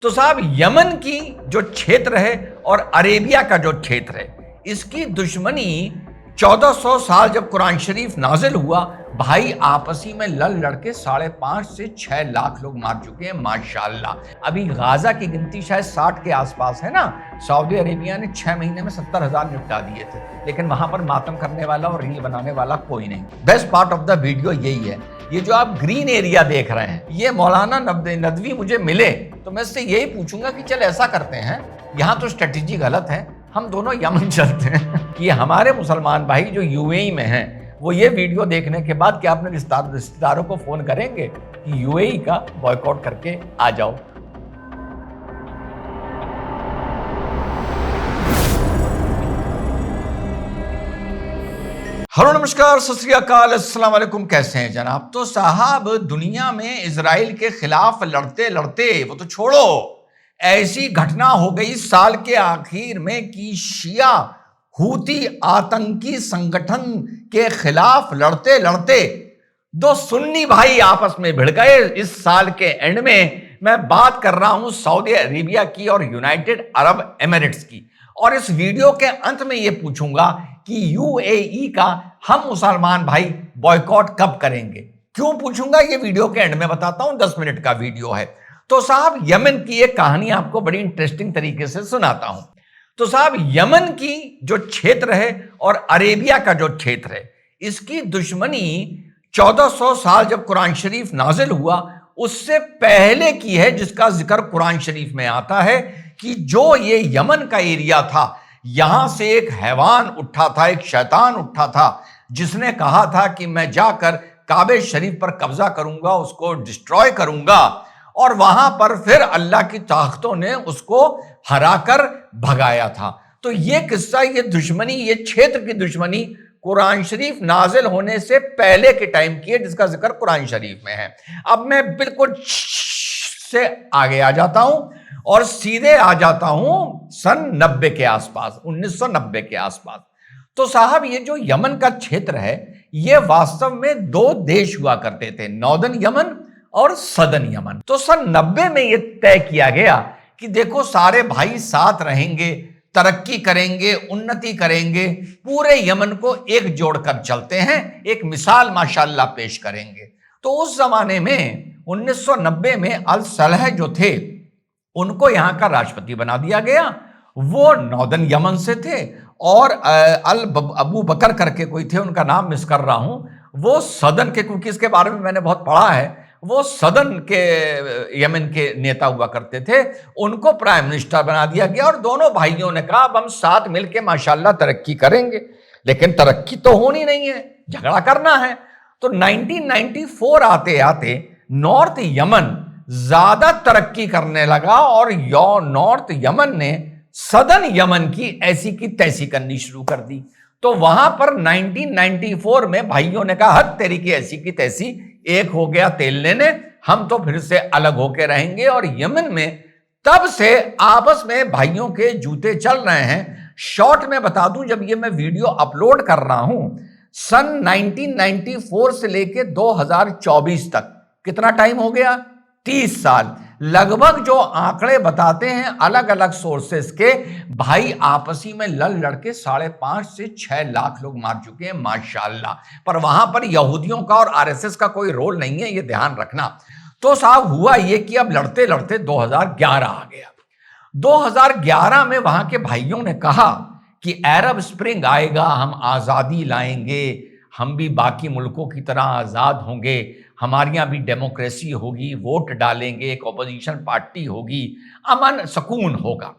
तो साहब यमन की जो क्षेत्र है और अरेबिया का जो क्षेत्र है, इसकी दुश्मनी 1400 साल जब कुरान शरीफ नाजिल हुआ, भाई आपसी में लड़ लड़के 5.5 से 6 लाख लोग मार चुके हैं माशाल्लाह। अभी गाजा की गिनती शायद 60 के आसपास है ना। सऊदी अरेबिया ने 6 महीने में 70,000 निपटा दिए थे, लेकिन वहां पर मातम करने वाला और रील बनाने वाला कोई नहीं। Best part of the video यही है, ये जो आप ग्रीन एरिया देख रहे हैं, ये मौलाना नदवी मुझे मिले तो मैं इससे यही पूछूंगा कि चल ऐसा करते हैं, यहाँ तो स्ट्रेटेजी गलत है, हम दोनों यमन चलते हैं कि हमारे मुसलमान भाई जो यूएई में हैं वो ये वीडियो देखने के बाद क्या अपने रिश्तेदारों को फोन करेंगे कि यूएई का बॉयकॉट करके आ जाओ। हेलो नमस्कार सत श्री अकाल अस्सलाम वालेकुम, कैसे हैं जनाब। तो साहब दुनिया में इजराइल के खिलाफ लड़ते लड़ते वो तो छोड़ो, ऐसी घटना हो गई साल के आखिर में कि शिया हूती आतंकी संगठन के खिलाफ लड़ते लड़ते दो सुन्नी भाई आपस में भिड़ गए। इस साल के एंड में मैं बात कर रहा हूं सऊदी अरेबिया की और यूनाइटेड अरब एमिरेट्स की, और इस वीडियो के अंत में यह पूछूंगा कि यूएई का हम मुसलमान भाई बॉयकॉट कब करेंगे। क्यों पूछूंगा, ये वीडियो के एंड में बताता हूं, 10 मिनट का वीडियो है। तो साहब यमन की एक कहानी आपको बड़ी इंटरेस्टिंग तरीके से सुनाता हूं। तो साहब यमन की जो क्षेत्र है और अरेबिया का जो क्षेत्र है, इसकी दुश्मनी 1400 साल जब कुरान शरीफ नाजिल हुआ उससे पहले की है, जिसका जिक्र कुरान शरीफ में आता है कि जो ये यमन का एरिया था, यहां से एक हैवान उठा था, एक शैतान उठा था, जिसने कहा था कि मैं जाकर काबे शरीफ पर कब्जा करूंगा, उसको डिस्ट्रॉय करूंगा, और वहां पर फिर अल्लाह की ताकतों ने उसको हराकर भगाया था। तो ये किस्सा, ये दुश्मनी, ये क्षेत्र की दुश्मनी कुरान शरीफ नाजिल होने से पहले के टाइम की है, जिसका जिक्र कुरान शरीफ में है। अब मैं बिल्कुल से आगे आ जाता हूं और सीधे आ जाता हूं सन 90 के आसपास, 1990 के आसपास। तो साहब ये जो यमन का क्षेत्र है, ये वास्तव में दो देश हुआ करते थे, नॉर्दर्न यमन और सदर्न यमन। तो सन 90 में यह तय किया गया कि देखो सारे भाई साथ रहेंगे, तरक्की करेंगे, उन्नति करेंगे, पूरे यमन को एक जोड़कर चलते हैं, एक मिसाल माशाल्लाह पेश करेंगे। तो उस जमाने में 1990 में अल सलह जो थे उनको यहां का राष्ट्रपति बना दिया गया। वो नॉर्दर्न यमन से थे, और अबू बकर करके कोई थे, उनका नाम मिस कर रहा हूं, वो सदर्न के, क्योंकि इसके बारे में मैंने बहुत पढ़ा है, वो सदर्न के यमन के नेता हुआ करते थे, उनको प्राइम मिनिस्टर बना दिया गया। और दोनों भाइयों ने कहा अब हम साथ मिलकर माशाल्लाह तरक्की करेंगे, लेकिन तरक्की तो होनी नहीं है, झगड़ा करना है। तो 1994 आते आते नॉर्थ यमन ज्यादा तरक्की करने लगा और नॉर्थ यमन ने सदर्न यमन की ऐसी की तैसी करनी शुरू कर दी। तो वहां पर 1994 में भाइयों ने कहा हद तेरी की ऐसी की तैसी, एक हो गया तेल लेने, हम तो फिर से अलग होके रहेंगे। और यमन में तब से आपस में भाइयों के जूते चल रहे हैं। शॉर्ट में बता दूं, जब ये मैं वीडियो अपलोड कर रहा हूं, सन 1994 से लेके 2024 तक कितना टाइम हो गया, 30 साल लगभग। जो आंकड़े बताते हैं अलग अलग सोर्सेस के, भाई आपसी में लड़ लड़के 5.5 से 6 लाख लोग मार चुके हैं माशाल्लाह। पर वहां पर यहूदियों का और आरएसएस का कोई रोल नहीं है, ये ध्यान रखना। तो साहब हुआ ये कि अब लड़ते लड़ते 2011 आ गया। 2011 में वहां के भाइयों ने कहा कि अरब स्प्रिंग आएगा, हम आजादी लाएंगे, हम भी बाकी मुल्कों की तरह आजाद होंगे, हमारे यहाँ भी डेमोक्रेसी होगी, वोट डालेंगे, एक ऑपोजिशन पार्टी होगी, अमन सुकून होगा।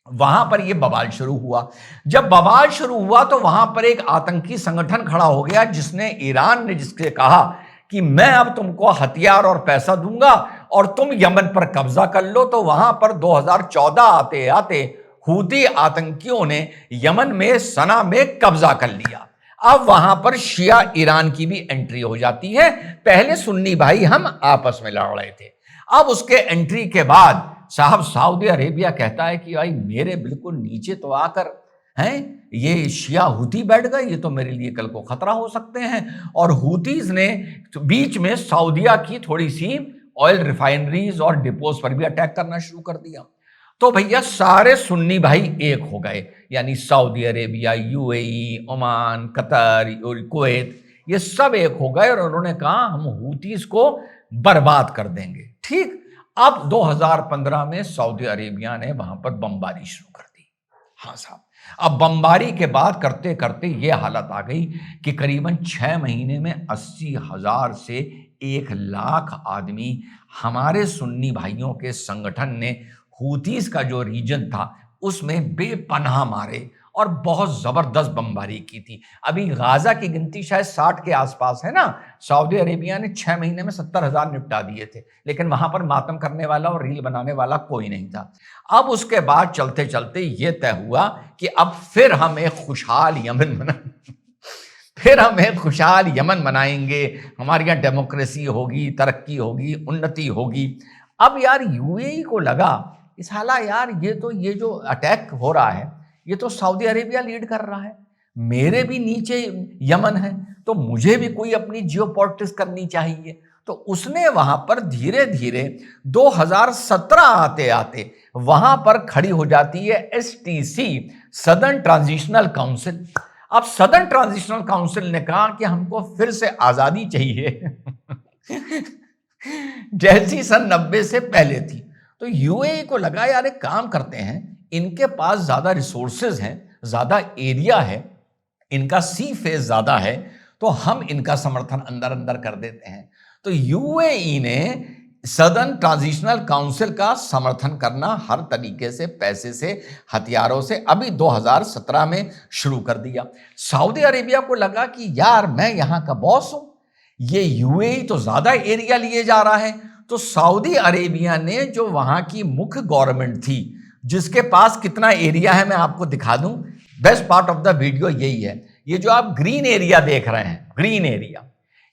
वहां पर यह बवाल शुरू हुआ। जब बवाल शुरू हुआ तो वहां पर एक आतंकी संगठन खड़ा हो गया, जिसने ईरान ने जिसके कहा कि मैं अब तुमको हथियार और पैसा दूंगा और तुम यमन पर कब्जा कर लो। तो वहां पर 2014 आते आते हूती आतंकियों ने यमन में सना में कब्जा कर लिया। अब वहां पर शिया ईरान की भी एंट्री हो जाती है। पहले सुन्नी भाई हम आपस में लड़ रहे थे, अब उसके एंट्री के बाद साहब सऊदी अरेबिया कहता है कि भाई मेरे बिल्कुल नीचे तो आकर हैं ये शिया हूती बैठ गए, ये तो मेरे लिए कल को खतरा हो सकते हैं। और हूतीज ने बीच में सऊदिया की थोड़ी सी ऑयल रिफाइनरीज और डिपोज पर भी अटैक करना शुरू कर दिया। तो भैया सारे सुन्नी भाई एक हो गए, यानी Saudi Arabia, UAE, Oman, Qatar और कुवैत, ये सब एक हो गए और उन्होंने कहा हम हूतीस को बर्बाद कर देंगे। ठीक, अब 2015 में सऊदी अरेबिया ने वहां पर बमबारी शुरू कर दी। हाँ साहब, अब बमबारी के बाद करते करते ये हालत आ गई कि करीबन 6 महीने में 80,000 से 1 लाख आदमी हमारे सुन्नी भाइयों के संगठन ने हूतीस का जो रीजन था उसमें बेपनाह मारे और बहुत जबरदस्त बमबारी की थी। अभी गाजा की गिनती शायद 60 के आसपास है ना। सऊदी अरेबिया ने 6 महीने में 70,000 निपटा दिए थे, लेकिन वहां पर मातम करने वाला और रील बनाने वाला कोई नहीं था। अब उसके बाद चलते चलते ये तय हुआ कि अब फिर हम एक खुशहाल यमन बना फिर हम एक खुशहाल यमन बनाएंगे, हमारे यहाँ डेमोक्रेसी होगी, तरक्की होगी, उन्नति होगी। अब यार यूएई को लगा इस हाला यार ये जो अटैक हो रहा है ये तो सऊदी अरेबिया लीड कर रहा है, मेरे भी नीचे यमन है, तो मुझे भी कोई अपनी जियोपॉलिटिक्स करनी चाहिए। तो उसने वहां पर धीरे धीरे 2017 आते आते वहां पर खड़ी हो जाती है एसटीसी, सदर्न ट्रांजिशनल काउंसिल। अब सदर्न ट्रांजिशनल काउंसिल ने कहा कि हमको फिर से आजादी चाहिए जैसी सन 90 से पहले थी। तो यूएई को लगा यार एक काम करते हैं, इनके पास ज्यादा रिसोर्सेज हैं, ज्यादा एरिया है, इनका सी फेस ज्यादा है, तो हम इनका समर्थन अंदर अंदर कर देते हैं। तो यूएई ने सदर्न ट्रांजिशनल काउंसिल का समर्थन करना हर तरीके से, पैसे से, हथियारों से, अभी 2017 में शुरू कर दिया। सऊदी अरेबिया को लगा कि यार मैं यहां का बॉस हूं, ये यूएई तो ज्यादा एरिया लिए जा रहा है। तो सऊदी अरेबिया ने जो वहां की मुख्य गवर्नमेंट थी, जिसके पास कितना एरिया है मैं आपको दिखा दूं, best part of the video यही है। ये जो आप ग्रीन एरिया देख रहे हैं, ग्रीन एरिया,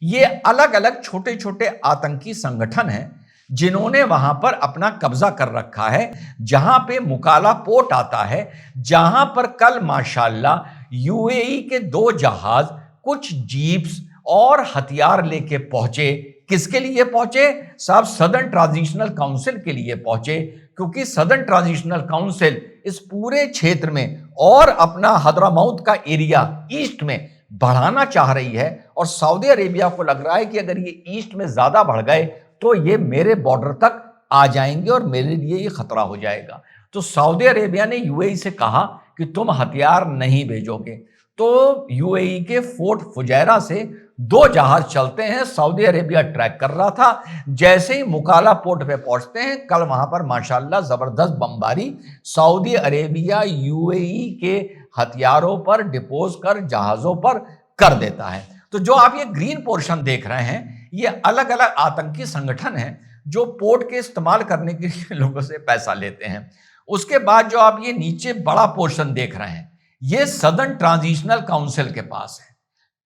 ये अलग अलग छोटे छोटे आतंकी संगठन हैं जिन्होंने वहां पर अपना कब्जा कर रखा है। जहां पे मुकाला पोर्ट आता है, जहां पर कल माशाल्लाह यूएई के 2 जहाज, कुछ जीप्स और हथियार लेके पहुंचे। किसके लिए पहुंचे साहब? सदर्न ट्रांजिशनल काउंसिल के लिए पहुंचे, क्योंकि सदर्न ट्रांजिशनल काउंसिल इस पूरे क्षेत्र में और अपना हदरामौत का एरिया ईस्ट में बढ़ाना चाह रही है। और सऊदी अरेबिया को लग रहा है कि अगर ये ईस्ट में ज्यादा बढ़ गए तो ये मेरे बॉर्डर तक आ जाएंगे और मेरे लिए ये खतरा हो जाएगा। तो सऊदी अरेबिया ने यूएई से कहा कि तुम हथियार नहीं भेजोगे। तो यूएई के फोर्ट फुजैरा से 2 जहाज चलते हैं, सऊदी अरेबिया ट्रैक कर रहा था। जैसे ही मुकाला पोर्ट पे पहुंचते हैं, कल वहां पर माशाल्लाह जबरदस्त बमबारी सऊदी अरेबिया यूएई के हथियारों पर, डिपोज कर, जहाजों पर कर देता है। तो जो आप ये ग्रीन पोर्शन देख रहे हैं, ये अलग अलग आतंकी संगठन हैं जो पोर्ट के इस्तेमाल करने के लिए लोगों से पैसा लेते हैं। उसके बाद जो आप ये नीचे बड़ा पोर्शन देख रहे हैं, ये सदर्न ट्रांजिशनल काउंसिल के पास है,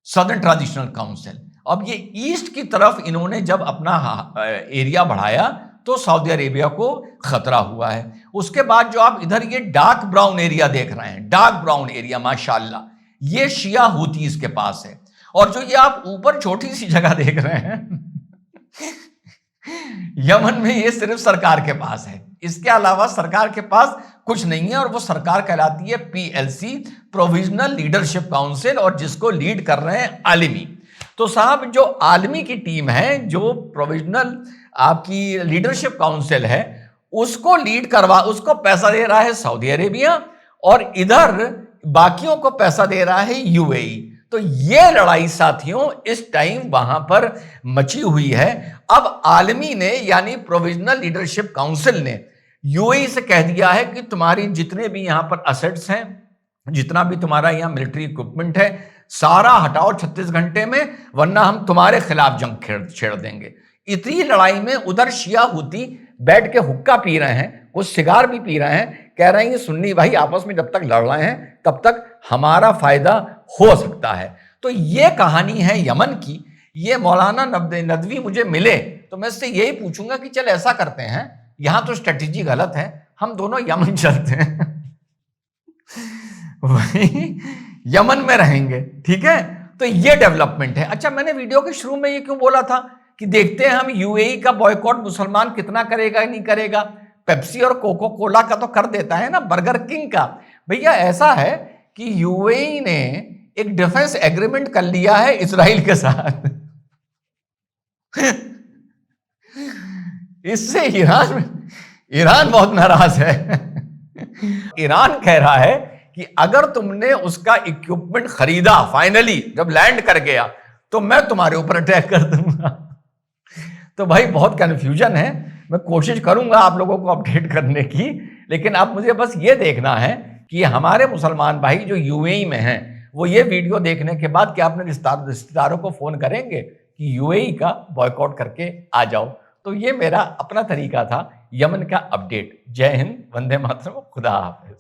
सदर्न ट्रांजिशनल काउंसिल। अब ये ईस्ट की तरफ इन्होंने जब अपना एरिया बढ़ाया तो सऊदी अरेबिया को खतरा हुआ है। उसके बाद जो आप इधर ये डार्क ब्राउन एरिया देख रहे हैं, डार्क ब्राउन एरिया माशाल्लाह, ये शिया हूतीज के पास है। और जो ये आप ऊपर छोटी सी जगह देख रहे हैं यमन में, ये सिर्फ सरकार के पास है, इसके अलावा सरकार के पास कुछ नहीं है। और वो सरकार कहलाती है पीएलसी, प्रोविजनल लीडरशिप काउंसिल, और जिसको लीड कर रहे हैं आलिमी। तो साहब जो आलिमी की टीम है, जो प्रोविजनल आपकी लीडरशिप काउंसिल है, उसको लीड करवा, उसको पैसा दे रहा है सऊदी अरेबिया, और इधर बाकियों को पैसा दे रहा है यूएई। तो ये लड़ाई साथियों इस टाइम वहां पर मची हुई है। अब आलमी ने, यानी प्रोविजनल लीडरशिप काउंसिल ने यूएई से कह दिया है कि तुम्हारी जितने भी यहां पर असेट्स हैं, जितना भी तुम्हारा यहां मिलिट्री इक्विपमेंट है, सारा हटाओ 36 घंटे में, वरना हम तुम्हारे खिलाफ जंग छेड़ देंगे। इतनी लड़ाई में उधर शिया हूती बैठ के हुक्का पी रहे हैं, कुछ सिगार भी पी रहे हैं, कह रहे हैं कि सुन्नी भाई आपस में जब तक लड़ रहे हैं तब तक हमारा फायदा हो सकता है। तो ये कहानी है यमन की। ये मौलाना नदवी मुझे मिले तो मैं इससे यही पूछूंगा कि चल ऐसा करते हैं, यहां तो स्ट्रेटेजी गलत है, हम दोनों यमन चलते हैं वही यमन में रहेंगे, ठीक है। तो ये डेवलपमेंट है। अच्छा, मैंने वीडियो के शुरू में ये क्यों बोला था कि देखते हैं हम यूएई का बॉयकॉट मुसलमान कितना करेगा नहीं करेगा। पेप्सी और कोको कोला का तो कर देता है ना, बर्गर किंग का। भैया ऐसा है कि यूएई ने एक डिफेंस एग्रीमेंट कर लिया है इजराइल के साथ। इससे ईरान बहुत नाराज है। ईरान कह रहा है कि अगर तुमने उसका इक्विपमेंट खरीदा, फाइनली जब लैंड कर गया, तो मैं तुम्हारे ऊपर अटैक कर दूंगा। तो भाई बहुत कंफ्यूजन है। मैं कोशिश करूंगा आप लोगों को अपडेट करने की, लेकिन अब मुझे बस ये देखना है कि हमारे मुसलमान भाई जो यूएई में हैं वो ये वीडियो देखने के बाद क्या अपने रिश्तेदारों को फोन करेंगे कि यूएई का बॉयकॉट करके आ जाओ। तो ये मेरा अपना तरीका था यमन का अपडेट। जय हिंद, वंदे मातरम, खुदा हाफिज।